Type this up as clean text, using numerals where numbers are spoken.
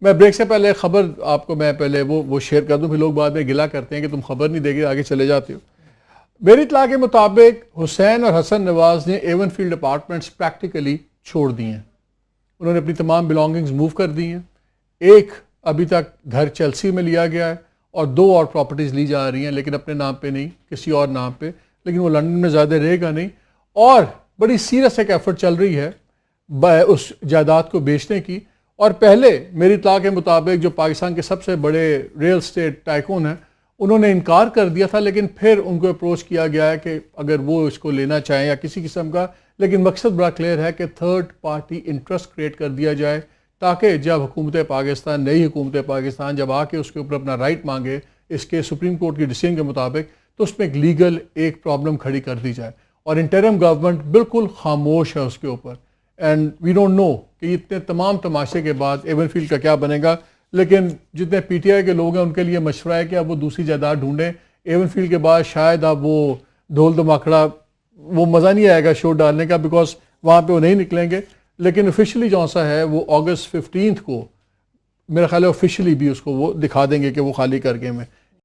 میں بریک سے پہلے خبر آپ کو میں پہلے وہ شیئر کر دوں، پھر لوگ بعد میں گلا کرتے ہیں کہ تم خبر نہیں دے گے، آگے چلے جاتے ہو. میری اطلاع کے مطابق حسین اور حسن نواز نے ایون فیلڈ اپارٹمنٹس پریکٹیکلی چھوڑ دی ہیں. انہوں نے اپنی تمام بلانگنگز موو کر دی ہیں. ایک ابھی تک گھر چیلسی میں لیا گیا ہے اور 2 اور پراپرٹیز لی جا رہی ہیں، لیکن اپنے نام پہ نہیں، کسی اور نام پہ، لیکن وہ لندن میں زیادہ رہے گا نہیں. اور بڑی سیریس ایک ایفرٹ چل رہی ہے اس جائیداد کو بیچنے کی. اور پہلے میری اطلاع کے مطابق جو پاکستان کے سب سے بڑے ریل اسٹیٹ ٹائکون ہیں انہوں نے انکار کر دیا تھا، لیکن پھر ان کو اپروچ کیا گیا ہے کہ اگر وہ اس کو لینا چاہیں یا کسی قسم کا، لیکن مقصد بڑا کلیئر ہے کہ تھرڈ پارٹی انٹرسٹ کریٹ کر دیا جائے تاکہ جب حکومت پاکستان، نئی حکومت پاکستان جب آ کے اس کے اوپر اپنا رائٹ مانگے اس کے سپریم کورٹ کی ڈیسیژن کے مطابق، تو اس میں ایک لیگل ایک پرابلم کھڑی کر دی جائے. اور انٹرم گورنمنٹ بالکل خاموش ہے اس کے اوپر. اینڈ وی ڈونٹ نو کہ اتنے تمام تماشے کے بعد ایون فیلڈ کا کیا بنے گا. لیکن جتنے پی ٹی آئی کے لوگ ہیں ان کے لیے مشورہ ہے کہ اب وہ دوسری جائیداد ڈھونڈیں. ایون فیلڈ کے بعد شاید اب وہ ڈھول دھماکڑا، وہ مزہ نہیں آئے گا شو ڈالنے کا، بیکاز وہاں پہ وہ نہیں نکلیں گے. لیکن آفیشلی جو سا ہے وہ اگست 15 کو میرا خیال ہے آفیشلی بھی اس کو وہ دکھا دیں گے کہ وہ خالی کر کے میں